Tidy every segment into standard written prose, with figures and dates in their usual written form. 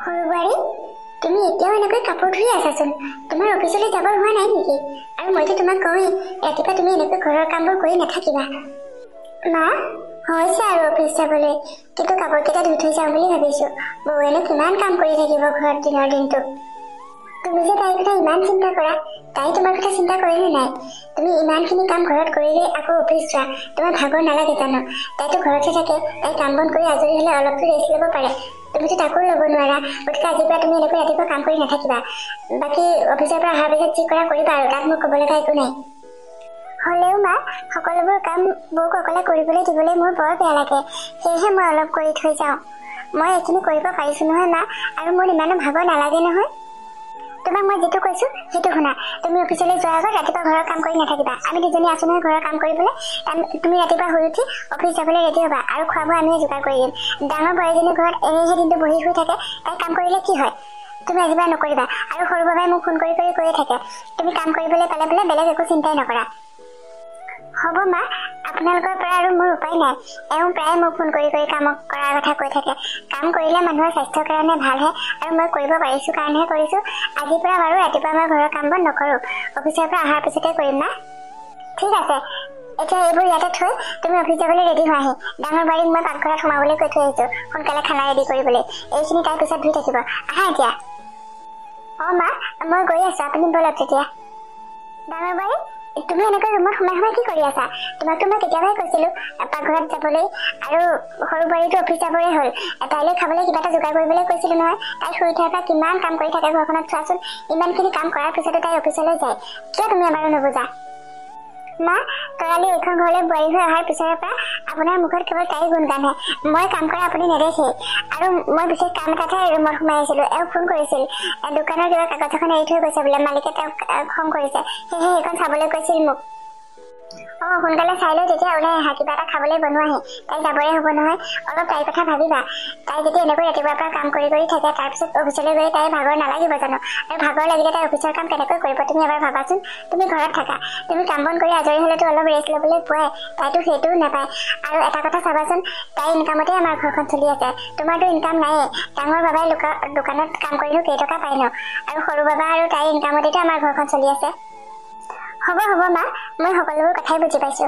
সৰু বোৱাৰী, তুমি এতিয়াও এনেকৈ কাপোৰ ধুই আছাচোন। তোমাৰ অফিচলৈ যাব হোৱা নাই নেকি? আৰু মইতো তোমাক কওঁৱেই, ৰাতিপুৱা তুমি এনেকৈ ঘৰৰ কামবোৰ কৰি নাথাকিবা। মা, হৈছে আৰু অফিচ যাবলৈ, কিন্তু কাপোৰকেইটা ধুই থৈ যাওঁ বুলি ভাবিছো। বৌৱেনো কিমান কাম কৰি থাকিব ঘৰত দিনৰ দিনটো। তুমি যে তাইৰ কথা ইমান চিন্তা কৰা, তাই তোমাৰ কথা চিন্তা কৰেনে নাই? তুমি ইমানখিনি কাম ঘৰত কৰিলে আকৌ অফিচ যোৱা, তোমাৰ ভাগৰ নালাগে জানো? তাইতো ঘৰতে থাকে, তাই কাম বন কৰি আজৰি হলে অলপতো ৰেষ্ট ল'ব পাৰে। তুমিতো তাকো ল'ব নোৱাৰা, গতিকে আজিৰ পৰা তুমি এনেকৈ ৰাতিপুৱা কাম কৰি নাথাকিবা। বাকী অফিচৰ পৰা অহাৰ পিছত যি কৰা কৰিবা, আৰু তাত মোক ক'ব লগা একো নাই। হ'লেও মা, সকলোবোৰ কাম বৌক অকলে কৰিবলৈ দিবলৈ মোৰ বৰ বেয়া লাগে, সেয়েহে মই অলপ কৰি থৈ যাওঁ। মই এইখিনি কৰিব পাৰিছো নহয় মা, আৰু মোৰ ইমানো ভাগৰ নালাগে নহয়। তোমাক মই যিটো কৈছো সেইটো শুনা। তুমি অফিচলৈ যোৱাৰ আগত ৰাতিপুৱা ঘৰৰ কাম কৰি নাথাকিবা। আমি দুজনী আছো নহয় ঘৰৰ কাম কৰিবলৈ। তুমি ৰাতিপুৱা শুই উঠি অফিচ যাবলৈ ৰেডি হ'বা, আৰু খোৱা বোৱা আমিয়ে যোগাৰ কৰি দিম। ডাঙৰ বোৱাৰীজনী ঘৰত এনেহে দিনটো বহি শুই থাকে, তাই কাম কৰিলে কি হয়? তুমি আজিৰ পৰা নকৰিবা। আৰু সৰু বাবাই মোক ফোন কৰি কৰি কৈয়ে থাকে, তুমি কাম কৰিবলৈ পালে বোলে বেলেগ একো চিন্তাই নকৰা। হ'ব মা, আপোনালোকৰ পৰা আৰু মোৰ উপায় নাই। এওঁ প্ৰায় মোক ফোন কৰি কৰি কাম কৰাৰ কথা কৈ থাকে। কাম কৰিলে মানুহৰ স্বাস্থ্যৰ কাৰণে ভালহে, আৰু মই কৰিব পাৰিছো কাৰণেহে কৰিছো। আজিৰ পৰা বাৰু ৰাতিপুৱা মই ঘৰৰ কাম বন নকৰো, অফিচৰ পৰা অহাৰ পিছতে কৰিম না। ঠিক আছে, এতিয়া এইবোৰ ইয়াতে থৈ তুমি অফিচ যাবলৈ ৰেডি হোৱাহি। ডাঙৰ বাৰীক মই পাকঘৰত সোমাবলৈ কৈ থৈ আহিছো, সোনকালে খানা ৰেডি কৰিবলৈ। এইখিনি তাৰ পিছত ধুই থাকিব। আহা এতিয়া। মা, মই গৈ আছো, আপুনি বলক তেতিয়া। ডাঙৰ বাৰী, তুমি এনেকৈ ৰুমত সোমাই সোমাই কি কৰি আছা? তোমাকতো মই কেতিয়াবাই কৈছিলো পাকঘৰত যাবলৈ, আৰু সৰু বোৱাৰীটো অফিচ যাবৰে হ'ল। তাইলৈ খাবলৈ কিবা এটা যোগাৰ কৰিবলৈ কৈছিলো নহয়। তাই শুই উঠাৰ পৰা কিমান কাম কৰি থাকে ঘৰখনত চোৱাচোন। ইমানখিনি কাম কৰাৰ পিছতো তাই অফিচলৈ যায়, কিয় তুমি এবাৰো নুবুজা? মা, তৰালি এইখন ঘৰলৈ বোৱাৰী হৈ অহাৰ পিছৰে পৰা আপোনাৰ মুখত কেৱল তাইৰ গুণগানহে। মই কাম কৰা আপুনি নেদেখেই। আৰু মই বিশেষ কাম এটাতহে ৰুমত সোমাই আহিছিলো। এওঁ ফোন কৰিছিল, দোকানৰ কিবা কাগজ এখন এৰি থৈ গৈছে বোলে, মালিকে তেওঁক খং কৰিছে, সেয়েহে সেইখন চাবলৈ কৈছিল মোক। সোনকালে চাই লৈ তেতিয়া ওলাই আহা, কিবা এটা খাবলৈ বনোৱাহি। তাই যাবৰে হ'ব নহয়, অলপ তাইৰ কথা ভাবিবা। তাই যদি এনেকৈ ৰাতিপুৱাৰ পৰা কাম কৰি কৰি থাকে, তাৰপিছত অফিচলৈ গৈ তাইৰ ভাগৰ নালাগিব জানো? আৰু ভাগৰ লাগিলে তাই অফিচৰ কাম কেনেকৈ কৰিব তুমি এবাৰ ভাবাচোন। তুমি ঘৰত থাকা, তুমি কাম বন কৰি আজৰি হলেতো অলপ ৰেষ্ট ল'বলৈ পোৱাই, তাইতো সেইটোও নাপায়। আৰু এটা কথা চাবাচোন, তাইৰ ইনকামতে আমাৰ ঘৰখন চলি আছে, তোমাৰতো ইনকাম নাইয়ে। ডাঙৰ বাবাই দোকানত কাম কৰিনো কেইটকা পায় ন? আৰু সৰু বাবা আৰু তাইৰ ইনকামতেতো আমাৰ ঘৰখন চলি আছে। হ'ব হ'ব মা, মই সকলোবোৰ কথাই বুজি পাইছো।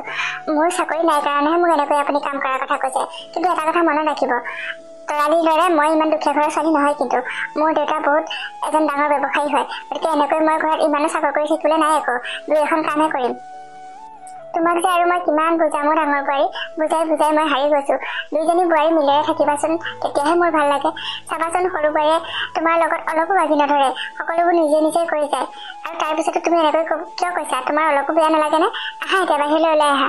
মোৰ চাকৰি নাই কাৰণেহে মোক এনেকৈ আপুনি কাম কৰাৰ কথা কৈছে। কিন্তু এটা কথা মনত ৰাখিব, তৰালিৰ দৰে মই ইমান দুখীয়া ঘৰৰ ছোৱালী নহয়। কিন্তু মোৰ দেউতা বহুত এজন ডাঙৰ ব্যৱসায়ী হয়, গতিকে এনেকৈ মই ঘৰত ইমানো চাকৰি কৰি থাকিবলৈ নাই একো। দুই এখন কামহে কৰিম। তোমাক যে আৰু মই কিমান বুজাম ডাঙৰ বোৱাৰী, বুজাই বুজাই মই হাৰি গৈছো। দুইজনী বোৱাৰী মিলেৰে থাকিবাচোন, তেতিয়াহে মোৰ ভাল লাগে। চাবাচোন সৰু বোৱাৰীয়ে তোমাৰ লগত অলপো বাজি নধৰে, সকলোবোৰ নিজে নিজে কৰি যায়। আৰু তাৰপিছতো তুমি এনেকৈ কিয় কৈছা? তোমাৰ অলপো বেয়া নালাগেনে? আহা এতিয়া বাহিৰলৈ ওলাই আহা।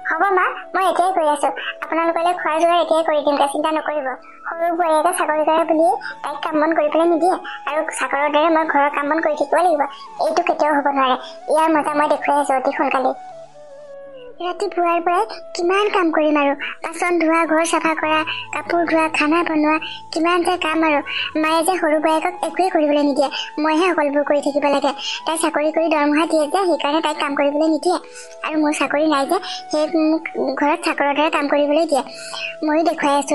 হ'ব মা, মই এতিয়াই কৰি আছো। আপোনালোকলৈ খোৱাৰ যোগাৰ এতিয়াই কৰি দিম, চিন্তা নকৰিব। সৰু বোৱাৰীয়েকে চাকৰি কৰে বুলিয়ে তাইক কাম বন কৰিবলৈ নিদিয়ে, আৰু চাকৰৰ দৰে মই ঘৰৰ কাম বন কৰি থাকিব লাগিব, এইটো কেতিয়াও হ'ব নোৱাৰে। ইয়াৰ মজা মই দেখুৱাই আছো অতি সোনকালে। ৰাতিপুৱাৰ পৰাই কিমান কাম কৰিম, আৰু বাচন ধোৱা, ঘৰ চাফা কৰা, কাপোৰ ধোৱা, খানা বনোৱা, কিমান যে কাম। আৰু মায়ে যে সৰু বোৱাৰীয়েকক একোৱেই কৰিবলৈ নিদিয়ে, মইহে সকলোবোৰ কৰি থাকিব লাগে। তাই চাকৰি কৰি দৰমহা দিয়ে যে, সেইকাৰণে তাইক কাম কৰিবলৈ নিদিয়ে। আৰু মোৰ চাকৰি নাই যে, সেই মোক ঘৰত চাকৰৰ দৰে কাম কৰিবলৈ দিয়ে। ময়ো দেখুৱাই আছো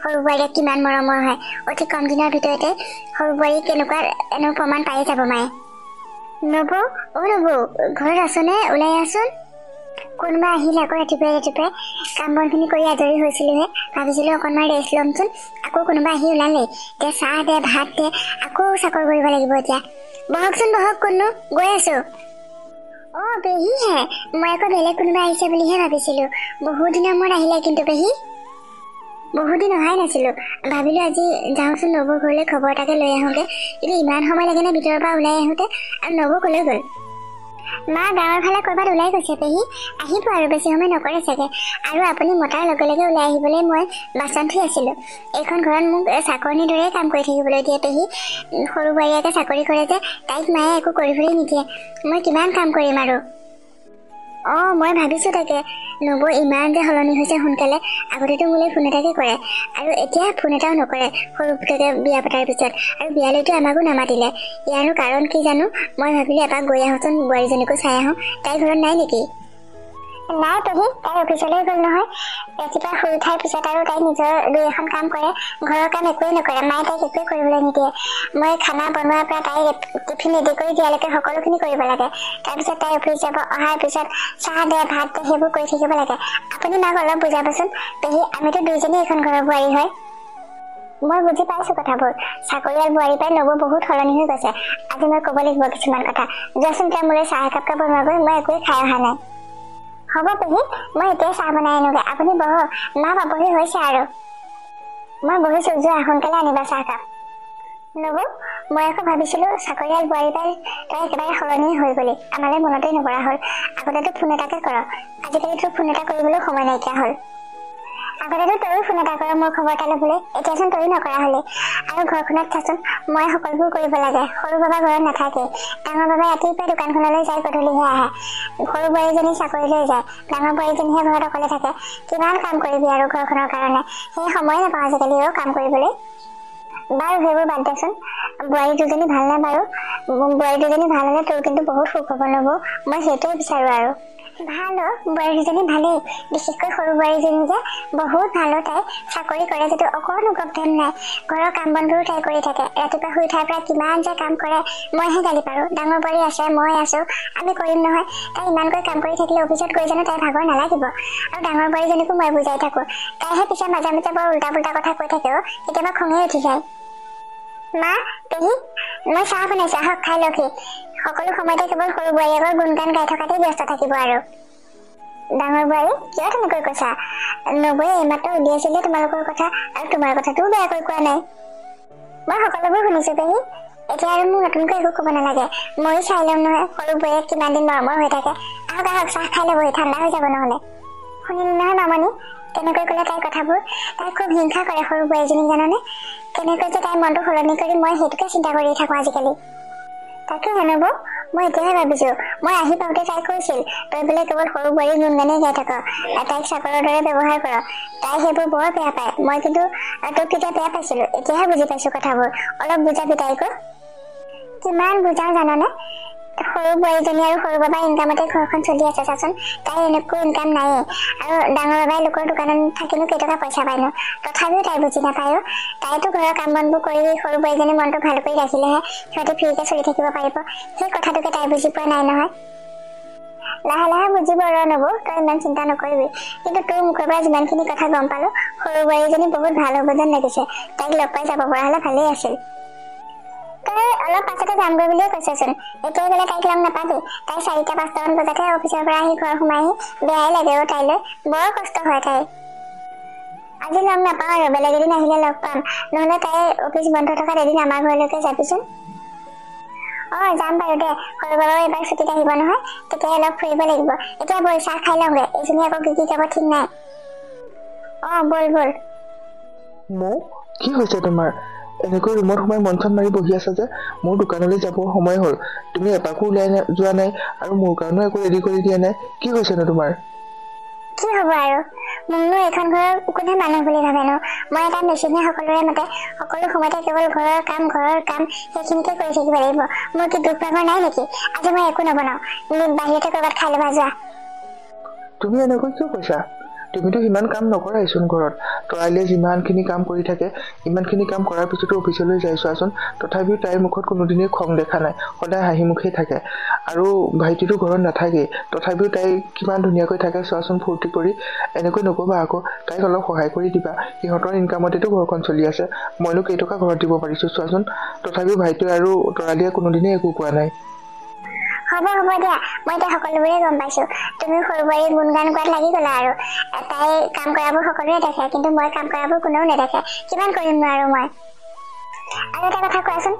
সৰু বোৱাৰীয়ে কিমান মৰমৰ হয়। অতি কম দিনৰ ভিতৰতে সৰু বোৱাৰী কেনেকুৱা এনে প্ৰমাণ পায়ে যাব মায়ে। নবৌ, নবৌ, ঘৰত আছনে? ওলাই আছোন। কোনোবা আহিলে আকৌ ৰাতিপুৱাই ৰাতিপুৱাই? কাম বনখিনি কৰি আজৰি হৈছিলোহে, ভাবিছিলো অকণমান ৰেষ্ট ল'মচোন। আকৌ কোনোবা আহি ওলালেই, এতিয়া চাহ দে, ভাত দে, আকৌ চাকৰ কৰিব লাগিব এতিয়া। বহকচোন বহক, কোনো গৈ আছো। পেহীহে, মই আকৌ বেলেগ কোনোবা আহিছে বুলিহে ভাবিছিলো। বহুত দিনৰ মূৰত আহিলে কিন্তু পেহী। বহুত দিন অহাই নাছিলো, ভাবিলো আজি যাওঁচোন নবৌৰ ঘৰলৈ খবৰ এটাকে লৈ আহোঁগে। কিন্তু ইমান সময় লাগে নে ভিতৰৰ পৰা ওলাই আহোঁতে? আৰু নবৌ কলৈ গ'ল? মা গাঁৱৰ ফালে ক'ৰবাত ওলাই গৈছে পেহী, আহিব আৰু বেছি সময় নকৰে চাগে। আৰু আপুনি মতাৰ লগে লগে ওলাই আহিবলৈ মই বাচন ধুই আছিলো। এইখন ঘৰত মোক চাকৰণিৰ দৰে কাম কৰি থাকিবলৈ দিয়ে পেহী। সৰু বোৱাৰীয়েকে চাকৰি কৰে যে, তাইক মায়ে একো কৰিবলৈ নিদিয়ে। মই কিমান কাম কৰিম আৰু। মই ভাবিছো তাকে, নবৌ ইমান যে সলনি হৈছে সোনকালে। আগতেতো মোলৈ ফোন এটাকে কৰে, আৰু এতিয়া ফোন এটাও নকৰে সৰু পুতেকে বিয়া পতাৰ পিছত। আৰু বিয়ালৈতো আমাকো নামাতিলে, ইয়াৰো কাৰণ কি জানো। মই ভাবিলো এপাক গৈ আহোঁচোন, বোৱাৰীজনীকো চাই আহোঁ। তাই ঘৰত নাই নেকি? নাই পেহী, তাই অফিচলৈ গ'ল নহয়। ৰাতিপুৱা শুই উঠাৰ পিছত আৰু তাই নিজৰ 2-এখন কাম কৰে, ঘৰৰ কাম একোৱেই নকৰে। মায়ে তাইক একোৱেই কৰিবলৈ নিদিয়ে। মই খানা বনোৱাৰ পৰা তাই টিফিন ৰেডি কৰি দিয়ালৈকে সকলোখিনি কৰিব লাগে। তাৰপিছত তাই অফিচ যাব, অহাৰ পিছত চাহ দে, ভাত দে, সেইবোৰ কৰি থাকিব লাগে। আপুনি মাক অলপ বুজাবচোন পেহী, আমিতো দুইজনী এখন ঘৰৰ বোৱাৰী হয়। মই বুজি পাইছো কথাবোৰ। চাকৰিয়াল বোৱাৰী পাই নবৌ বহুত সলনি হৈ গৈছে। আজি মই ক'ব লাগিব কিছুমান কথা। যোৱাচোন তেওঁ মোলৈ চাহ একাপকে বনোৱাগৈ, মই একোৱেই খাই অহা নাই। হ'ব পেহী, মই এতিয়াই চাহ বনাই আনোগে, আপুনি বহক। মা পাবহি হৈছে আৰু। মই বহিছো, যোৱা সোনকালে আনিবা চাহকাপ। নবৌ, মই আকৌ ভাবিছিলো চাকৰিয়াল বোৱাৰী পাই তই একেবাৰে সলনি হৈ গলি, আমালৈ মনতেই নপৰা হ'ল। আগতেতো ফোন এটাকে কৰ, আজিকালি তোৰ ফোন এটা কৰিবলৈ সময় নাইকিয়া হ'ল। আগতেতো তইও ফোন এটা কৰ মোৰ খবৰ এটা ল'বলৈ, এতিয়াচোন তইও নকৰা হলি। আৰু ঘৰখনত চাচোন মই সকলোবোৰ কৰিব লাগে। সৰু বাবা ঘৰত নাথাকে, ডাঙৰ বাবাই ৰাতিপুৱাই দোকানখনলৈ যায়, গধূলিহে আহে। সৰু বোৱাৰীজনী চাকৰিলৈ যায়, ডাঙৰ বোৱাৰীজনীহে ঘৰত অকলে থাকে। কিমান কাম কৰিবি আৰু ঘৰখনৰ কাৰণে, সেই সময়ে নাপাওঁ আজিকালি আৰু কাম কৰিবলৈ। বাৰু সেইবোৰ বাদ দেচোন, বোৱাৰী দুজনী ভাল নে বাৰু? বোৱাৰী দুজনী ভাল হলে তোৰ কিন্তু বহুত সুখ হ'ব নবৌ, মই সেইটোৱে বিচাৰো আৰু। ভাল বোৱাৰী দুজনী ভালেই, বিশেষকৈ সৰু বোৱাৰীজনী যে বহুত ভাল। তাই চাকৰি কৰে যদিও অকণো গভেম নাই। ঘৰৰ কাম বনবোৰো তাই কৰি থাকে। ৰাতিপুৱা শুই উঠাৰ পৰা কিমান যে কাম কৰে, মইহে গালি পাৰো। ডাঙৰ বোৱাৰী আছে, মই আছো, আমি কৰিম নহয়। তাই ইমানকৈ কাম কৰি থাকিলে অফিচত গৈ জানো তাই ভাগৰ নালাগিব? আৰু ডাঙৰ বোৱাৰীজনীকো মই বুজাই থাকো, তাইহে পিছে মাজে মাজে বৰ উল্টা পুল্টা কথা কৈ থাকেও, কেতিয়াবা খঙে উঠি যায়। মা, পেহী, মই চাহ বনাইছো, আহক খাই লওকহি। সকলো সময়তে কেৱল সৰু বোৱাৰীয়েকৰ গুণগান গাই থকাতেই ব্যস্ত থাকিব আৰু। ডাঙৰ বোৱাৰী, কিয় তেনেকৈ কৈছা? নবৌয়ে এইমাত্ৰ উলিয়াইছিলে তোমালোকৰ কথা, আৰু তোমাৰ কথাটোও বেয়াকৈ কোৱা নাই। মই সকলোবোৰ শুনিছো পেহী, এতিয়া আৰু মোক নতুনকৈ একো ক'ব নালাগে। ময়ো চাই ল'ম নহয় সৰু বোৱাৰীয়ে কিমান দিন মৰমৰ হৈ থাকে। আহক আহক, চাহ খাই ল'বহি, ঠাণ্ডা হৈ যাব নহ'লে। শুনিলি নহয় মামনি, কেনেকৈ ক'লে তাইৰ কথাবোৰ? তাই খুব হিংসা কৰে সৰু বোৱাৰীজনীক, জানানে? কেনেকৈ যে তাইৰ মনটো সলনি কৰি, মই সেইটোকে চিন্তা কৰি থাকো আজিকালি। তাকে জানাব, মই এতিয়াহে ভাবিছো। মই আহি পাওঁতে তাই কৈছিল, তই বোলে কেৱল সৰু বোৱাৰী গুণগানেই গাই থাক, তাইক চাকৰৰ দৰে ব্যৱহাৰ কৰ। তাই সেইবোৰ বৰ বেয়া পায়। মই কিন্তু তোক তেতিয়া বেয়া পাইছিলো, এতিয়াহে বুজি পাইছো কথাবোৰ। অলপ বুজাবি তাইকো। কিমান বুজাও জানানে? সৰু বোৱাৰীজনী আৰু সৰু বাবাৰ ইনকামতে ঘৰখন চলি আছে চাচোন। তাইৰ এনেকৈ ইনকাম নায়েই, আৰু ডাঙৰ বাবাই লোকৰ দোকানত থাকিনো কেইটকা পইচা পায়নো? তথাপিও তাই বুজি নাপায়। তাইতো ঘৰৰ কাম বনবোৰ কৰি সৰু বোৱাৰীজনী মনটো ভাল কৰি ৰাখিলেহে সিহঁতে ফ্ৰীকে চলি থাকিব পাৰিব। সেই কথাটোকে তাই বুজি পোৱা নাই নহয়। লাহে লাহে বুজিব ৰ নবৌ, তই ইমান চিন্তা নকৰিবি। কিন্তু তোৰ মুখৰ পৰা যিমানখিনি কথা গম পালো, সৰু বোৱাৰীজনী বহুত ভাল হ'ব যেন লাগিছে। তাইক লগ পাই যাব পৰা হলে ভালেই আছিল। তই অলপ পাছতে যামগৈ বুলিয়ে কৈছেচোন, এতিয়া গ'লে তাইক লগ নাপাবি। তাই 4-5টামান বজাতহে অফিচৰ পৰা আহি ঘৰ সোমাইহি। বেয়াই লাগে তাইলৈ, বৰ কষ্ট হয় তাইৰ। আজি লগ নাপাওঁ আৰু, বেলেগ এদিন আহিলে লগ পাম। নহলে তাই অফিচ বন্ধ থকাত এদিন আমাৰ ঘৰলৈকে যাবিচোন। যাম বাৰু দে, সৰু বাবাও এবাৰ ছুটীত আহিব নহয়, তেতিয়াই অলপ ফুৰিব লাগিব। এতিয়া বল, চাহ খাই লওঁগে, এইজনী আকৌ কি যাব ঠিক নাই। বল বল। মৌ, কি হৈছে তোমাৰ? এনেকৈ ৰুমত সোমাই মন চন মাৰি বহি আছা যে? মোৰ দোকানলৈ যাবৰ সময় হ'ল, তুমি এপাকো ওলাই যোৱা নাই, আৰু মোৰ কাৰণেও একো ৰেডি কৰি দিয়া নাই। কি হৈছেনো তোমাৰ? কি হব আৰু, মোকনো এইখন ঘৰৰ কোনে মানুহ বুলি ভাবেনো? মই এটা মেচিনে সকলোৰে মতে সকলো সময়তে কেৱল ঘৰৰ কাম সেইখিনিকে কৰি থাকিব লাগিব। মোৰ কি দুখ ভাগৰ নাই নেকি? আজি মই একো নবনাও, বাহিৰতে কৰবাত খাই ল'বা যোৱা। তুমি এনেকৈ কিয় কৈছা? তুমিতো সিমান কাম নকৰাইচোন ঘৰত। তৰালিয়ে যিমানখিনি কাম কৰি থাকে, ইমানখিনি কাম কৰাৰ পিছতো অফিচলৈ যাই চোৱাচোন। তথাপিও তাইৰ মুখত কোনোদিনেই খং দেখা নাই, সদায় হাঁহি মুখেই থাকে। আৰু ভাইটিটো ঘৰত নাথাকেই, তথাপিও তাই কিমান ধুনীয়াকৈ থাকে চোৱাচোন, ফূৰ্তি কৰি। এনেকৈ নকবা আকৌ, তাইক অলপ সহায় কৰি দিবা। সিহঁতৰ ইনকামতেতো ঘৰখন চলি আছে। মইনো কেইটকা ঘৰত দিব পাৰিছো চোৱাচোন। তথাপিও ভাইটি আৰু তৰালিয়ে কোনোদিনেই একো কোৱা নাই। হ'ব দিয়া, মই এতিয়া সকলোবোৰে গম পাইছো। তুমি সৰু বোৱাৰী গুণগান গোৱাত লাগি গলা আৰু। তাই কাম কৰাবোৰ সকলোৱে দেখে, কিন্তু মই কাম কৰাবোৰ কোনেও নেদেখে। কিমান কৰিমনো আৰু মই। আৰু এটা কথা কোৱাচোন,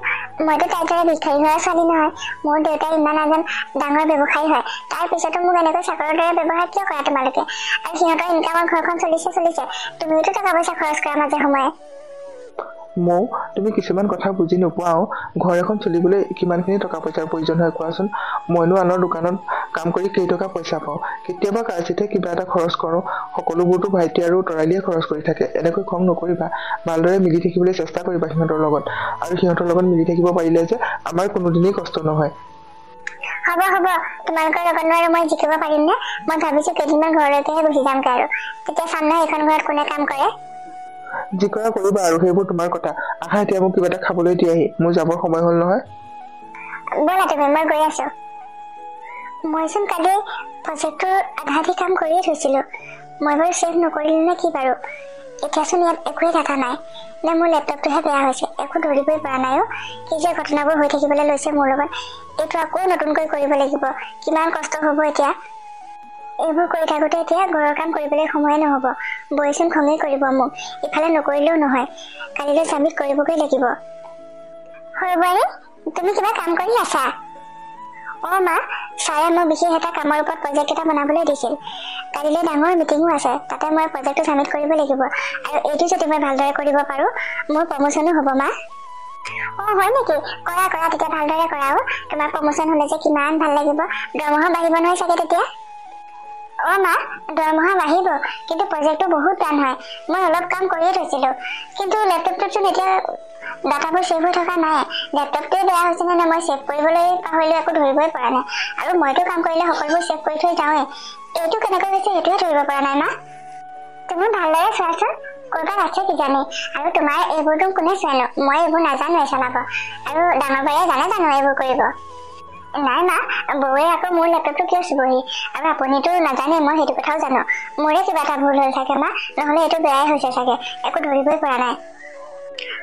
মইতো তাইৰ দৰে ভিক্ষাৰী হোৱা ছোৱালী নহয়। মোৰ দেউতাই ইমান এজন ডাঙৰ ব্যৱসায়ী হয়, তাৰ পিছতো মোক এনেকৈ চাকৰৰ দৰে ব্যৱহাৰ কিয় কৰা তোমালোকে? আৰু সিহঁতৰ ইনকামৰ ঘৰখন চলিছে, তুমিওতো টকা পইচা খৰচ কৰা মাজে সময়ে। মৌ, তুমি কিছুমান কথা বুজি নোপোৱাও। ঘৰ এখন চলিবলৈ কিমানখিনি টকা পইচাৰ প্ৰয়োজন হয় কোৱাচোন? মইনো আনৰ দোকানত কাম কৰি কেইটকা পইচা পাওঁ? কেতিয়াবা কাৰ্চিতে কিবা এটা খৰচ কৰোঁ। সকলোবোৰতো ভাইটি আৰু তৰালিয়ে খৰচ কৰি থাকে। এনেকৈ খং নকৰিবা, ভালদৰে মিলি থাকিবলৈ চেষ্টা কৰিবা সিহঁতৰ লগত। আৰু সিহঁতৰ লগত মিলি থাকিব পাৰিলে যে আমাৰ কোনোদিনেই কষ্ট নহয়। হ'ব হ'ব তোমালোকৰ লগত আৰু মই জিকিব পাৰিম নে মই ভাবিছো কেইদিনমান ঘৰলৈকেহে গুচি যামগৈ আৰু তেতিয়া চাম নহয় এইখন ঘৰত কোনে কাম কৰে যি কৰা কৰিবা আৰু সেইবোৰ তোমাৰ কথা আহা এতিয়া মোক কিবা এটা খাবলৈ দিয়াহি মোৰ যাবৰ সময় হ'ল নহয় ব'লা তুমি মই গৈ আছো মইচোন কালি প্ৰজেক্টৰ আধা কাম কৰিয়ে থৈছিলো মই বাৰু ছেভ নকৰিলো নে কি বাৰু এতিয়াচোন ইয়াত একোৱে ডাটা নাই নে মোৰ লেপটপটোহে বেয়া হৈছে একো ধৰিবই পৰা নাই কি যে ঘটনাবোৰ হৈ থাকিবলৈ লৈছে মোৰ লগত এইটো আকৌ নতুনকৈ কৰিব লাগিব কিমান কষ্ট হ'ব এতিয়া এইবোৰ কৰি থাকোঁতে এতিয়া ঘৰৰ কাম কৰিবলৈ সময় নহ'ব বৈচোন খঙেই কৰিব মোক ইফালে নকৰিলেও নহয় কালিলৈ চাবমিট কৰিবগৈ লাগিব হয় বোৱাৰী তুমি কিবা কাম কৰি আছা মা ছাৰে মোক বিশেষ এটা কামৰ ওপৰত প্ৰজেক্ট এটা বনাবলৈ দিছিল কালিলৈ ডাঙৰ মিটিঙো আছে তাতে মই প্ৰজেক্টটো ছাবমিট কৰিব লাগিব আৰু এইটো যদি মই ভালদৰে কৰিব পাৰোঁ মোৰ প্ৰমোশ্যনো হ'ব মা হয় নেকি কৰা কৰা তেতিয়া ভালদৰে কৰা তোমাৰ প্ৰমোশ্যন হ'লে যে কিমান ভাল লাগিব দৰমহা বাঢ়িব নহয় চাগে তেতিয়া মা দৰমহা বাঢ়িব কিন্তু প্ৰজেক্টটো বহুত টান হয় মই অলপ কাম কৰিয়ে থৈছিলোঁ কিন্তু লেপটপটোতচোন এতিয়া ডাটাবোৰ ছেভ হৈ থকা নাই লেপটপটোৱে বেয়া হৈছে নে মই ছেভ কৰিবলৈ পাহৰিলোঁ একো ধৰিবই পৰা নাই আৰু মইতো কাম কৰিলে সকলোবোৰ ছেভ কৰি থৈ যাওঁৱেই এইটো কেনেকৈ হৈছে সেইটোৱে ধৰিব পৰা নাই মা তুমি ভালদৰে চোৱাচোন ক'ৰবাত আছে কিজানি আৰু তোমাৰ এইবোৰতো কোনে চোৱানো মই এইবোৰ নাজানোৱে চলাব আৰু ডাঙৰ বাইয়ে জানো এইবোৰ কৰিব নাই মা বৌৱে আকৌ মোৰ লেপটপটো কিয় চুবহি আৰু আপুনিতো নাজানে মই সেইটো কথাও জানো মোৰে কিবা এটা ভুল হ'ল চাগে মা নহ'লে এইটো বেয়াই হৈছে চাগে একো ধৰিবই পৰা নাই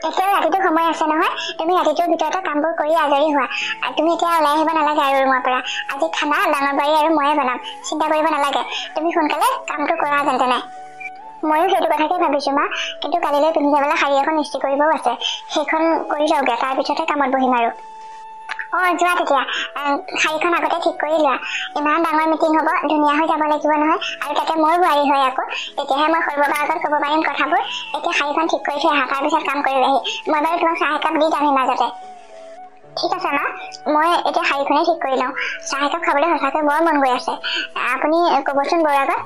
এতিয়াও ৰাতিটো সময় আছে নহয় তুমি ৰাতিটোৰ ভিতৰতে কামবোৰ কৰি আজৰি হোৱা আৰু তুমি এতিয়া ওলাই আহিব নালাগে আৰু ৰুমৰ পৰা আজি খানা ডাঙৰ বাৰী আৰু ময়ে বনাম চিন্তা কৰিব নালাগে তুমি সোনকালে কামটো কৰা যেন তেনে ময়ো সেইটো কথাকে ভাবিছোঁ মা কিন্তু কালিলৈ পিন্ধি যাবলৈ শাৰী এখন ইস্ত্ৰি কৰিবও আছে সেইখন কৰি লওঁগৈ তাৰপিছতে কামত বহিম আৰু যোৱা তেতিয়া শাৰীখন আগতে ঠিক কৰি লোৱা ইমান ডাঙৰ মিটিং হ'ব ধুনীয়া হৈ যাব লাগিব নহয় আৰু তাতে মোৰ বোৱাৰী হয় আকৌ তেতিয়াহে মই সৰ্বৰ আগত ক'ব পাৰিম কথাবোৰ এতিয়া শাৰীখন ঠিক কৰি থৈ আহা তাৰপিছত কাম কৰি আহি মই বাৰু তোমাক চাহ একাপ দি যামহি মাজতে ঠিক আছে মা মই এতিয়া শাৰীখনেই ঠিক কৰি লওঁ চাহ একাপ খাবলৈ সঁচাকৈ বৰ মন গৈ আছে আপুনি ক'বচোন বৌৰ আগত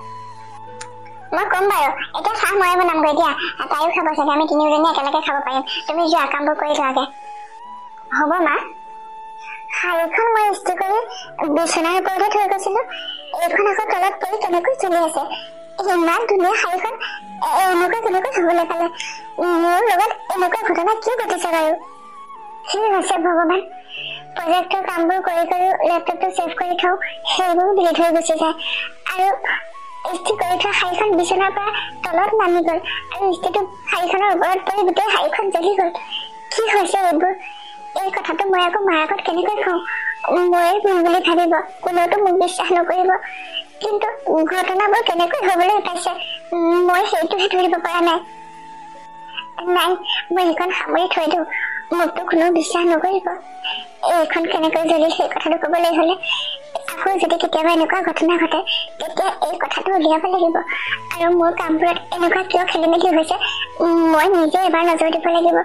মই ক'ম বাৰু এতিয়া চাহ ময়ে বনামগৈ দিয়া তাইও খাব চাগে আমি তিনিওজনী একেলগে খাব পাৰিম তুমি যোৱা কামবোৰ কৰি যোৱাগৈ হ'ব মা শাৰীখন মই ইস্ত্ৰি কৰি বিচনাৰ ওপৰতে থৈ গৈছিলোঁ এইখন আকৌ তলত পৰি কেনেকৈ চলি আছে ইমান ধুনীয়া শাৰীখন এনেকৈ কেনেকৈ থ'বলৈ পালে মোৰ লগত এনেকুৱা ঘটনা কিয় ঘটিছে বাৰু কি হৈছে ভগৱান প্ৰজেক্টৰ কামবোৰ কৰি লেপটপটো ছেভ কৰি থওঁ সেইবোৰ ডিলিট হৈ গুচি যায় আৰু ইস্ত্ৰি কৰি থোৱা শাৰীখন বিচনাৰ পৰা তলত নামি গ'ল আৰু ইস্ত্ৰিটো শাৰীখনৰ ওপৰত পৰি গোটেই শাৰীখন জ্বলি গ'ল কি হৈছে এইবোৰ এই কথাটো মই আকৌ মাৰ আগত কেনেকৈ কওঁ ময়ে ভুল বুলি ভাবিব কোনেওতো মোক বিশ্বাস নকৰিব কিন্তু ঘটনাবোৰ কেনেকৈ হ'বলৈ পাইছে মই সেইটোহে ধৰিব পৰা নাই মই এইখন সামৰি থৈ দিওঁ মোকতো কোনেও বিশ্বাস নকৰিব এইখন কেনেকৈ জ্বলি সেই কথাটো ক'বলৈ হ'লে আকৌ যদি কেতিয়াবা এনেকুৱা ঘটনা ঘটে তেতিয়া এই কথাটো উলিয়াব লাগিব আৰু মোৰ কামবোৰত এনেকুৱা কিয় খেলি মেলি হৈছে মই নিজে এবাৰ নজৰ দিব লাগিব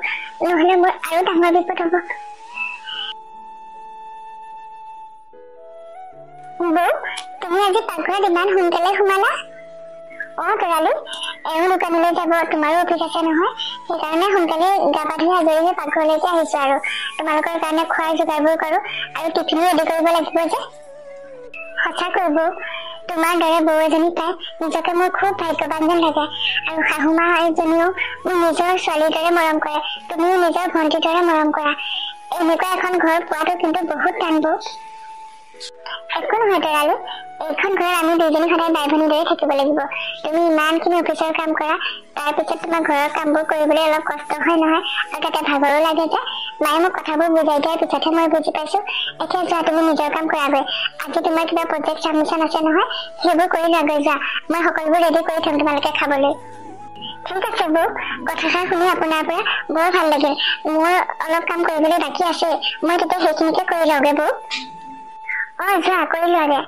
নহ'লে মোৰ আৰু ডাঙৰ বিপদ হ'ব বৌ তুমি আজি পাকঘৰত ইমান সোনকালে সোমালা তৰালি এওঁ দোকানলৈ যাব তোমাৰো অফিচ আছে নহয় সেইকাৰণে সোনকালে গা পা ধুই আজৰি হৈ পাকঘৰলৈকে আহিছো আৰু তোমালোকৰ কাৰণে খোৱাৰ যোগাৰবোৰ কৰোঁ আৰু টিফিনো ৰেডি কৰিব লাগিব যে সঁচাকৈ বৌ তোমাৰ দৰে বৌ এজনী পাই নিজকে মোৰ খুব ভাগ্যৱান যেন লাগে আৰু শাহুমা এজনীও মোৰ নিজৰ ছোৱালীৰ দৰে মৰম কৰে তুমিও নিজৰ ভণ্টিৰ দৰে মৰম কৰা এনেকুৱা এখন ঘৰ পোৱাটো কিন্তু বহুত টান বৌ একো নহয় তৰালি এইখন ঘৰত আমি দুইজনী সদায় বাই ভনীৰ দৰে থাকিব লাগিব তুমি ইমানখিনি অফিচৰ কাম কৰা তাৰপিছত তোমাৰ ঘৰৰ কামবোৰ কৰিবলৈ অলপ কষ্ট হয় নহয় আৰু তাতে ভাগৰো লাগে যে মায়ে মোক কথাবোৰ বুজাই দিয়াৰ পিছতহে মই বুজি পাইছোঁ এতিয়া যোৱা তুমি নিজৰ কাম কৰাগৈ আজি তোমাৰ কিবা প্ৰজেক্ট ছাবমিশ্যন আছে নহয় সেইবোৰ কৰি লোৱাগৈ যোৱা মই সকলোবোৰ ৰেডি কৰি থ'ম তোমালোকে খাবলৈ ঠিক আছে বৌ কথাষাৰ শুনি আপোনাৰ পৰা বৰ ভাল লাগিল মোৰ অলপ কাম কৰিবলৈ বাকী আছে মই তেতিয়া সেইখিনিকে কৰি লওঁগৈ বৌ যোৱা কৰি লোৱাগৈ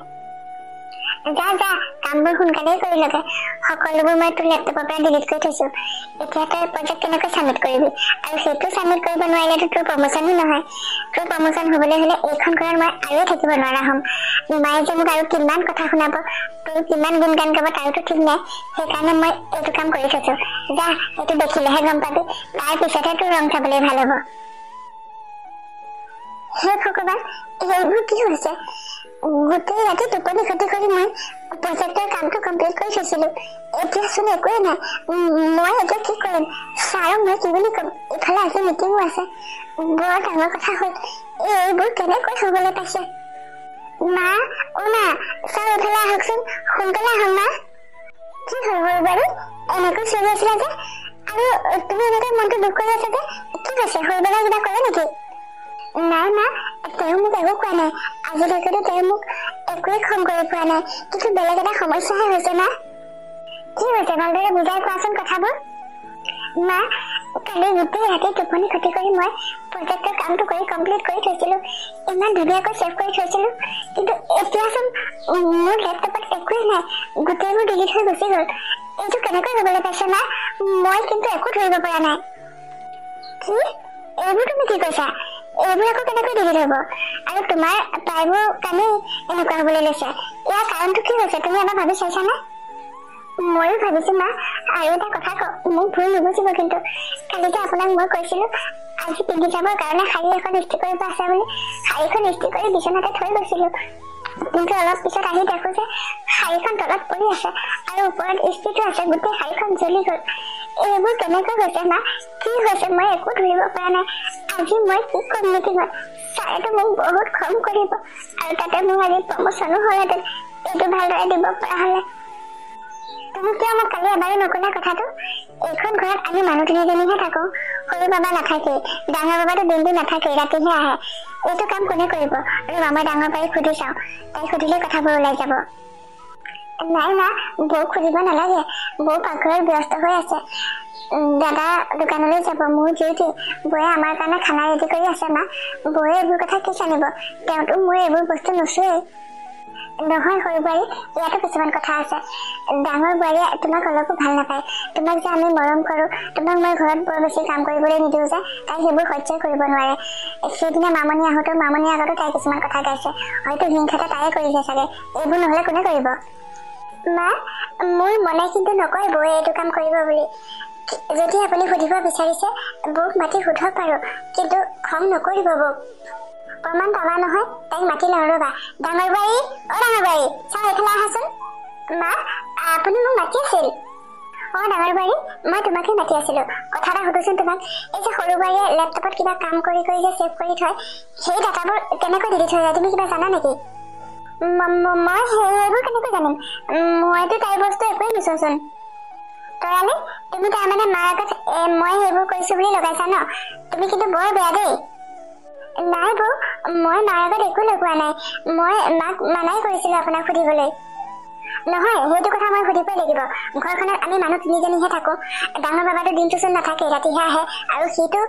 যা কামবোৰ সোনকালেই কৰি লগে সকলোবোৰ মই তোৰ লেপটপৰ পৰা ডিলিট কৰি থৈছোঁ এতিয়া তই প্ৰজেক্ট কেনেকৈ ছাবমিট কৰিবি আৰু সেইটো ছাবমিট কৰিব নোৱাৰিলেতো তোৰ প্ৰমোশ্যনো নহয় তোৰ প্ৰমোশ্যন হ'বলৈ হ'লে এইখন ঘৰত মই আৰু থাকিব নোৱাৰা হ'ম মায়ে যে মোক আৰু কিমান কথা শুনাব তোৰ কিমান গুণগান গাব তাৰোতো ঠিক নাই সেইকাৰণে মই এইটো কাম কৰি থৈছোঁ যা এইটো দেখিলেহে গম পাবি তাৰ পিছতহে তোৰ ৰং চাবলৈ ভাল হ'ব হে ভগৱান, এইবোৰ কি হৈছে? গোটেই ৰাতি টোপনি ক্ষতি কৰি মই প্ৰজেক্টৰ কামটো কমপ্লিট কৰি থৈছিলো। এতিয়া চোন একোৱে নাই। মই এতিয়া কি কৰিম? ছাৰক মই কি বুলি ক'ম? ইফালে আজি মিটিঙো আছে। বৰ ডাঙৰ কথা হ'ল। এইবোৰ কেনেকৈ হ'বলৈ পাইছে? মা, অ মা, ছাৰ এইফালে আহকচোন, সোনকালে আহক মা। কি হ'ল বাৰু? এনেকৈ চিঞৰি আছিলা যে, আৰু তুমি এনেকৈ মনটো দুখ কৰি আছা যে, কি কৈছে? সৰুবেলা কিবা ক'লে নেকি? নাই মা, তেওঁ মোক একো কোৱা নাই। আজিলৈকেতো তেওঁ মোক একোৱে খং কৰি পোৱা নাই, কিন্তু বেলেগ এটা সমস্যাহে হৈছে মা। কি হৈছে ভালদৰে বুজাই কোৱাচোন কথাবোৰ। মা, কালি গোটেই ৰাতি টোপনি ক্ষতি কৰি মই প্ৰজেক্টৰ কামটো কৰি কমপ্লিট কৰি থৈছিলো। ইমান ধুনীয়াকৈ ছেভ কৰি থৈছিলো, কিন্তু এতিয়াচোন মোৰ লেপটপত একোৱেই নাই। গোটেইবোৰ ডিলিট হৈ গুচি গ'ল। এইটো কেনেকৈ হ'বলৈ পাইছে মা? মই কিন্তু একো ধৰিব পৰা নাই। কি? এইবোৰ তুমি কি কৈছা? এইবোৰ আকৌ কেনেকৈ ডিলিট হ'ব? আৰু তোমাৰ প্ৰায়বোৰ কামেই এনেকুৱা হ'বলৈ লৈছে। ইয়াৰ কাৰণটো কি হৈছে তুমি এবাৰ ভাবি চাইছানে? ময়ো ভাবিছো মা। আৰু এটা কথা কওঁ, মোক ভুল নুবুজিব কিন্তু। কালি যে আপোনাক মই কৈছিলো আজি পিন্ধি যাবৰ কাৰণে শাৰী এখন ইস্ত্ৰি কৰিব আছে বুলি, শাৰীখন ইস্ত্ৰি কৰি বিচনাতে থৈ গৈছিলো। কিন্তু অলপ পিছত আহি দেখো যে শাৰীখন তলত পৰি আছে আৰু ওপৰত ইস্ত্ৰিটো আছে। গোটেই শাৰীখন জ্বলি গ'ল। এইবোৰ কেনেকৈ হৈছে মা? কি হৈছে মই একো ধৰিব পৰা নাই। আজি মই কি কৰিম নেকি? মই ছাৰেতো মোক বহুত খং কৰিব, আৰু তাতে মোৰ আজি প্ৰমোচনো হ'লহেঁতেন এইটো ভালদৰে দিব পৰা হ'লে। তুমি কিয় মোক কালি এবাৰো নকলা কথাটো? এইখন ঘৰত আমি মানুহ তিনিজনীহে থাকো। সৰু বাবা নাথাকেই, ডাঙৰ বাবাতো দিনটো নাথাকেই, ৰাতিহে আহে। এইটো কাম কোনে কৰিব? আৰু মই ডাঙৰ বাৰীক সুধি চাওঁ, তাইক সুধিলে কথাবোৰ ওলাই যাব। নাই মা, বৌক সুধিব নালাগে। বৌ পাকঘৰত ব্যস্ত হৈ আছে। দাদা দোকানলৈ যাব, মোৰ ডিউটি। বৌয়ে আমাৰ কাৰণে খানা ৰেডি কৰি আছে মা। বৌয়ে এইবোৰ কথা কি জানিব? তেওঁতো মোৰ এইবোৰ বস্তু নুচুৱেই। নহয় সৰু বোৱাৰী, ইয়াতো কিছুমান কথা আছে। ডাঙৰ বোৱাৰীয়ে তোমাক অলপো ভাল নাপায়। তোমাক যে আমি মৰম কৰো, তোমাক মই ঘৰত বৰ বেছি কাম কৰিবলৈ নিদিওঁ যে, তাই সেইবোৰ সহ্য কৰিব নোৱাৰে। সেইদিনা মামনি আহোঁতেও মামনিৰ আগতো তাই কিছুমান কথা গাইছে। হয়তো হিংসাতে তাইয়ে কৰিছে চাগে। এইবোৰ নহ'লে কোনে কৰিব? মা, মোৰ মনে কিন্তু নকয় বৌয়ে এইটো কাম কৰিব বুলি। যদি আপুনি সুধিব বিচাৰিছে বৌক মাতি সোধক বাৰু, কিন্তু খং নকৰিব বৌক। প্ৰমাণ পাবা নহয়, তাইক মাতি লওঁ ৰ'বা। ডাঙৰ বোৱাৰী, অ ডাঙৰ বোৱাৰী, চাওঁ এইফালে আহাচোন। মা, আপুনি মোক মাতি আছিল? অ ডাঙৰ বোৱাৰী, মই তোমাকে মাতি আছিলো। কথা এটা সুধোচোন তোমাক। এই যে সৰু বোৱাৰীয়ে লেপটপত কিবা কাম কৰি কৰি যে ছেভ কৰি থয়, সেই ডাটাবোৰ কেনেকৈ ডিলিট হৈ যায় তুমি কিবা জানা নেকি? মই সেইবোৰ কেনেকৈ জানিম? মইতো তাইৰ বস্তু একোৱেই নুচোচোন। তৰালি, তুমি তাৰমানে মাৰ আগত মই সেইবোৰ কৰিছো বুলি লগাইছা ন? তুমি কিন্তু বৰ বেয়া দেই। নাই বৌ, মই মাৰ আগত একো লগোৱা নাই। মই মাক মানাই কৰিছিলো আপোনাক সুধিবলৈ। নহয়, সেইটো কথা মই সুধিবই লাগিব। ঘৰখনত আমি মানুহ তিনিজনীহে থাকো। ডাঙৰ বাবাতো দিনটো চোন নাথাকে, ৰাতিহে আহে। আৰু সিটো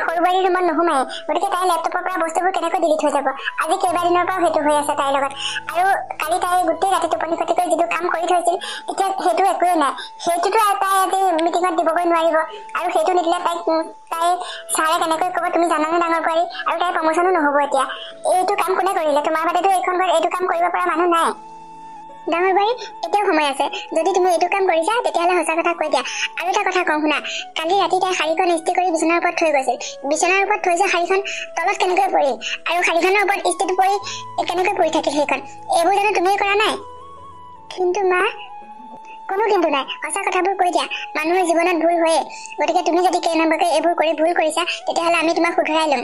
সৰু বোৱাৰীৰ ৰুমত নোসোমায়। গতিকে তাইৰ লেপটপৰ পৰা বস্তুবোৰ কেনেকৈ ডিলিট হৈ যাব? আজি কেইবাদিনৰ পৰাও সেইটো হৈ আছে তাইৰ লগত। আৰু কালি তাই গোটেই ৰাতি টোপনি ক্ষতি কৰি যিটো কাম কৰি থৈছিল, এতিয়া সেইটো একোৱেই নাই। সেইটোতো তাই আজি মিটিঙত দিবগৈ নোৱাৰিব। আৰু সেইটো নিদিলে তাই ছাৰে কেনেকৈ ক'ব তুমি জানানে ডাঙৰ বোৱাৰী? আৰু তাইৰ প্ৰমোচনো নহ'ব এতিয়া। এইটো কাম কোনে কৰিলে? তোমাৰ বাদেতো এইখন ঘৰত এইটো কাম কৰিব পৰা মানুহ নাই। ডাঙৰ বোৱাৰী, এতিয়াও সময় আছে। যদি তুমি এইটো কাম কৰিছা তেতিয়াহ'লে সঁচা কথা কৈ দিয়া। আৰু এটা কথা কওঁ শুনা, কালি ৰাতি তাই শাৰীখন ইস্ত্ৰি কৰি বিচনাৰ ওপৰত থৈ গৈছিল। বিচনাৰ ওপৰত থৈ যে শাৰীখন তলত কেনেকৈ পৰিল, আৰু শাৰীখনৰ ওপৰত ইস্ত্ৰিটো পৰি কেনেকৈ পৰি থাকিল সেইখন, এইবোৰ জানো তুমিয়ে কৰা নাই? কিন্তু মা, কোনো কিন্তু নাই, সঁচা কথাবোৰ কৈ দিয়া। মানুহৰ জীৱনত ভুল হয়েই। গতিকে তুমি যদি কেইনম্বৰকৈ এইবোৰ কৰি ভুল কৰিছা তেতিয়াহ'লে আমি তোমাক শুধৰাই ল'ম।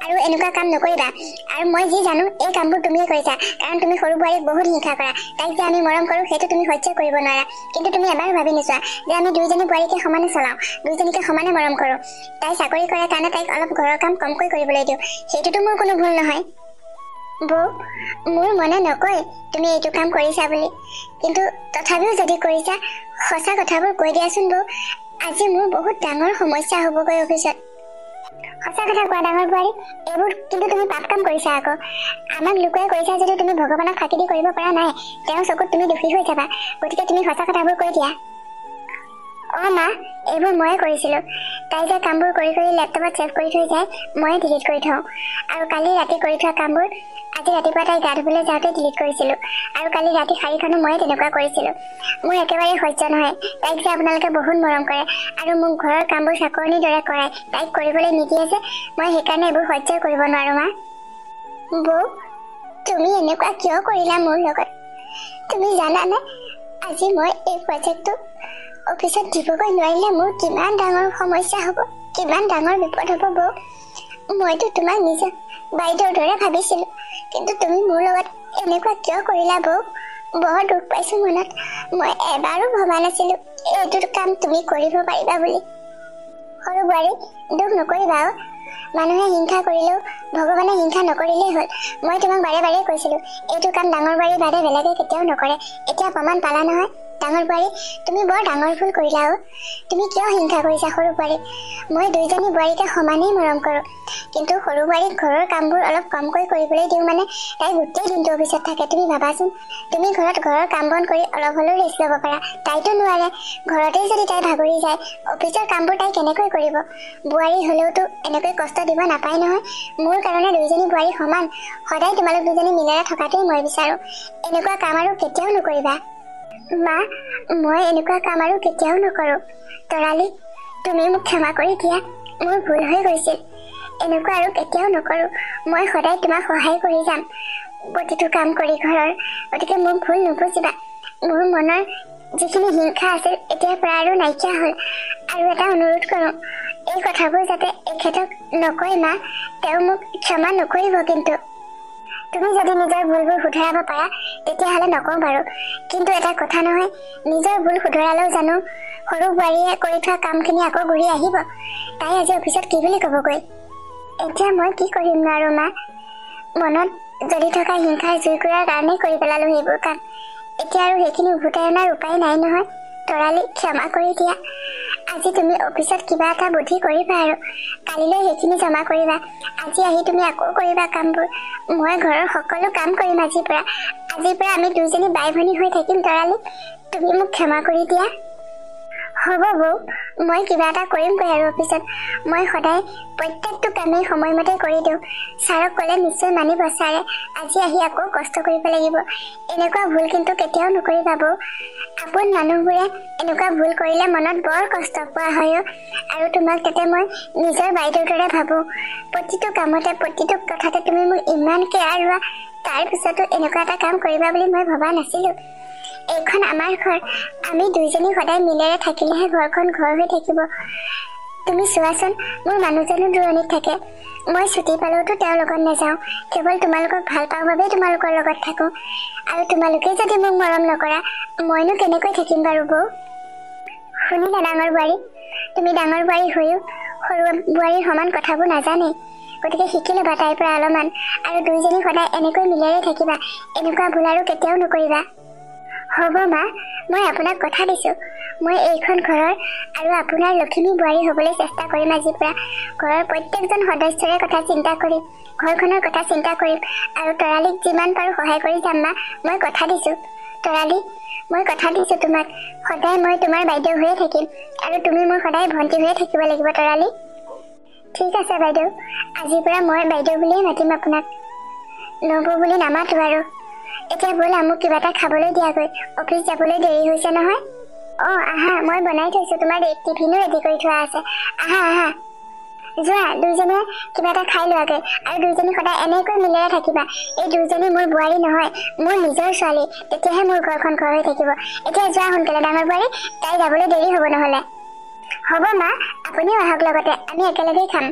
আৰু এনেকুৱা কাম নকৰিবা। আৰু মই যি জানো এই কামবোৰ তুমিয়ে কৰিছা, কাৰণ তুমি সৰু বোৱাৰীক বহুত হিংসা কৰা। তাইক যে আমি মৰম কৰোঁ সেইটো তুমি সহ্য কৰিব নোৱাৰা। কিন্তু তুমি এবাৰো ভাবি নোচোৱা যে আমি দুইজনী বোৱাৰীকে সমানে চলাওঁ, দুইজনীকে সমানে মৰম কৰোঁ। তাই চাকৰি কৰে কাৰণে তাইক অলপ ঘৰৰ কাম কমকৈ কৰিবলৈ দিওঁ, সেইটোতো মোৰ কোনো ভুল নহয়। বৌ, মোৰ মনে নকয় তুমি এইটো কাম কৰিছা বুলি, কিন্তু তথাপিও যদি কৰিছা সঁচা কথাবোৰ কৈ দিয়াচোন বৌ। আজি মোৰ বহুত ডাঙৰ সমস্যা হ'বগৈ অফিচত। সঁচা কথা কোৱা ডাঙৰ বোৱাৰী, এইবোৰ কিন্তু তুমি পাপ কাম কৰিছা আকৌ। আমাক লুকুৱাই কৰিছা যদি তুমি ভগৱানক ফাঁকি দি কৰিব পৰা নাই, তেওঁৰ চকুত তুমি দোষী হৈ যাবা। গতিকে তুমি সঁচা কথাবোৰ কৈ দিয়া। অ মা, এইবোৰ ময়ে কৰিছিলো। তাই যে কামবোৰ কৰি কৰি লেপটপত ছেভ কৰি থৈ যায়, ময়ে ডিলিট কৰি থওঁ। আৰু কালি ৰাতি কৰি থোৱা কামবোৰ আজি ৰাতিপুৱা তাই গা ধুবলৈ যাওঁতে ডিলিট কৰিছিলো। আৰু কালি ৰাতি শাৰীখনো ময়ে তেনেকুৱা কৰিছিলো। মোৰ একেবাৰে সহ্য নহয়। তাইক যে আপোনালোকে বহুত মৰম কৰে আৰু মোক ঘৰৰ কামবোৰ চাকৰিৰ দৰে কৰাই তাইক কৰিবলৈ নিদিয়ে যে, মই সেইকাৰণে এইবোৰ সহ্য কৰিব নোৱাৰো মা। বৌ তুমি এনেকুৱা কিয় কৰিলা মোৰ লগত? তুমি জানানে আজি মই এই প্ৰজেক্টটো অফিচত দিবগৈ নোৱাৰিলে মোৰ কিমান ডাঙৰ সমস্যা হ'ব, কিমান ডাঙৰ বিপদ হ'ব বৌ। মইতো তোমাক নিজৰ বাইদেউৰ দৰে ভাবিছিলোঁ, কিন্তু তুমি মোৰ লগত এনেকুৱা কিয় কৰিলা বৌ? বৰ দুখ পাইছোঁ মনত। মই এবাৰো ভবা নাছিলোঁ এইটো কাম তুমি কৰিব পাৰিবা বুলি। সৰু বোৱাৰী দুখ নকৰিবা। মানুহে হিংসা কৰিলেও ভগৱানে হিংসা নকৰিলেই হ'ল। মই তোমাক বাৰে বাৰে কৈছিলোঁ এইটো কাম ডাঙৰ বোৱাৰীৰ বাদে বেলেগে কেতিয়াও নকৰে। এতিয়া প্ৰমাণ পালা নহয় ডাঙৰ বোৱাৰী, তুমি বৰ ডাঙৰ ভুল কৰিলা। তুমি কিয় হিংসা কৰিছা সৰু বোৱাৰীক? মই দুইজনী বোৱাৰীকে সমানেই মৰম কৰোঁ, কিন্তু সৰু বোৱাৰীক ঘৰৰ কামবোৰ অলপ কমকৈ কৰিবলৈ দিওঁ মানে তাই গোটেই দিনটো অফিচত থাকে। তুমি ভাবাচোন, তুমি ঘৰত ঘৰৰ কাম বন কৰি অলপ হ'লেও ৰেষ্ট ল'ব পাৰা, তাইতো নোৱাৰে। ঘৰতেই যদি তাই ভাগৰি যায় অফিচৰ কামবোৰ তাই কেনেকৈ কৰিব? বোৱাৰী হ'লেওতো এনেকৈ কষ্ট দিব নাপায় নহয়। মোৰ কাৰণে দুইজনী বোৱাৰী সমান। সদায় তোমালোক দুজনী মিলাই থকাটোৱেই মই বিচাৰোঁ। এনেকুৱা কাম আৰু কেতিয়াও নকৰিবা। মা, মই এনেকুৱা কাম আৰু কেতিয়াও নকৰোঁ। তৰালি, তুমি মোক ক্ষমা কৰি দিয়া, মোৰ ভুল হৈ গৈছিল। এনেকুৱা আৰু কেতিয়াও নকৰোঁ। মই সদায় তোমাক সহায় কৰি যাম প্ৰতিটো কাম কৰি ঘৰৰ। গতিকে মোক ভুল নুবুজিবা। মোৰ মনৰ যিখিনি হিংসা আছিল এতিয়াৰ পৰা আৰু নাইকিয়া হ'ল। আৰু এটা অনুৰোধ কৰোঁ, এই কথাবোৰ যাতে এখেতক নকয় মা, তেওঁ মোক ক্ষমা নকৰিব। কিন্তু তুমি যদি নিজৰ ভুলবোৰ শুধৰাব পাৰা তেতিয়াহ'লে নকওঁ বাৰু, কিন্তু এটা কথা নহয়, নিজৰ ভুল শুধৰালেও জানো সৰু বোৱাৰীয়ে কৰি থোৱা কামখিনি আকৌ ঘূৰি আহিব? তাই আজি অফিচত কি বুলি ক'বগৈ? এতিয়া মই কি কৰিম আৰু মা? মনত জ্বলি থকা হিংসাৰ জুইকুৰাৰ কাৰণেই কৰি পেলালোঁ সেইবোৰ কাম। এতিয়া আৰু সেইখিনি উভতাই অনাৰ উপায় নাই নহয়। তৰালি, ক্ষমা কৰি দিয়া। আজি তুমি অফিচত কিবা এটা বুদ্ধি কৰিবা আৰু কালিলৈ সেইখিনি জমা কৰিবা। আজি আহি তুমি আকৌ কৰিবা কামবোৰ। মই ঘৰৰ সকলো কাম কৰিম আজিৰ পৰা আমি দুইজনী বাই ভনী হৈ থাকিম। তৰালি, তুমি মোক ক্ষমা কৰি দিয়া। হ'ব বৌ, মই কিবা এটা কৰিমগৈ আৰু অফিচত। মই সদায় প্ৰত্যেকটো কামেই সময়মতে কৰি দিওঁ। ছাৰক ক'লে নিশ্চয় মানিব ছাৰে। আজি আহি আকৌ কষ্ট কৰিব লাগিব। এনেকুৱা ভুল কিন্তু কেতিয়াও নকৰিবা বৌ। আপোন মানুহবোৰে এনেকুৱা ভুল কৰিলে মনত বৰ কষ্ট পোৱা হয়। আৰু তোমাক তাতে মই নিজৰ বাইদেউৰ দৰে ভাবোঁ। প্ৰতিটো কামতে প্ৰতিটো কথাতে তুমি মোক ইমান কেয়াৰ লোৱা, তাৰপিছতো এনেকুৱা এটা কাম কৰিবা বুলি মই ভবা নাছিলোঁ। এইখন আমাৰ ঘৰ, আমি দুইজনী সদায় মিলেৰে থাকিলেহে ঘৰখন ঘৰ হৈ থাকিব। তুমি চোৱাচোন, মোৰ মানুহজনো দূৰণিত থাকে। মই ছুটি পালেওতো তেওঁৰ লগত নাযাওঁ, কেৱল তোমালোকক ভাল পাওঁ বাবেই তোমালোকৰ লগত থাকোঁ। আৰু তোমালোকে যদি মোক মৰম নকৰা মইনো কেনেকৈ থাকিম বাৰু বৌ? শুনিলা ডাঙৰ বোৱাৰী, তুমি ডাঙৰ বোৱাৰী হৈও সৰু বোৱাৰীৰ সমান কথাবোৰ নাজানেই। গতিকে শিকি ল'বা তাইৰ পৰা অলপমান, আৰু দুইজনী সদায় এনেকৈ মিলেৰে থাকিবা। এনেকুৱা ভুল আৰু কেতিয়াও নকৰিবা। হ'ব মা, মই আপোনাক কথা দিছোঁ। মই এইখন ঘৰৰ আৰু আপোনাৰ লখিমী বোৱাৰী হ'বলৈ চেষ্টা কৰিম। আজিৰ পৰা ঘৰৰ প্ৰত্যেকজন সদস্যৰে কথা চিন্তা কৰিম, ঘৰখনৰ কথা চিন্তা কৰিম, আৰু তৰালীক যিমান পাৰোঁ সহায় কৰি যাম মা। মই কথা দিছোঁ তৰালী, মই কথা দিছোঁ তোমাক। সদায় মই তোমাৰ বাইদেউ হৈয়ে থাকিম, আৰু তুমি মোৰ সদায় ভণ্টি হৈয়ে থাকিব লাগিব তৰালী। ঠিক আছে বাইদেউ, আজিৰ পৰা মই বাইদেউ বুলিয়েই মাতিম আপোনাক, নবৌ বুলি নামাতো আৰু। এতিয়া ব'লা, মোক কিবা এটা খাবলৈ দিয়াগৈ, অফিচ যাবলৈ দেৰি হৈছে নহয়। আহা, মই বনাই থৈছোঁ, তোমাৰ টিফিনো ৰেডি কৰি থোৱা আছে। আহা যোৱা, দুইজনীয়ে কিবা এটা খাই লোৱাগৈ, আৰু দুইজনী সদায় এনেকৈ মিলেৰে থাকিবা। এই দুইজনী মোৰ বোৱাৰী নহয়, মোৰ নিজৰ ছোৱালী, তেতিয়াহে মোৰ ঘৰখন ঘৰ হৈ থাকিব। এতিয়া যোৱা সোনকালে ডাঙৰ বোৱাৰী, তাই যাবলৈ দেৰি হ'ব নহ'লে। হ'ব মা, আপুনিও আহক লগতে, আমি একেলগেই খাম।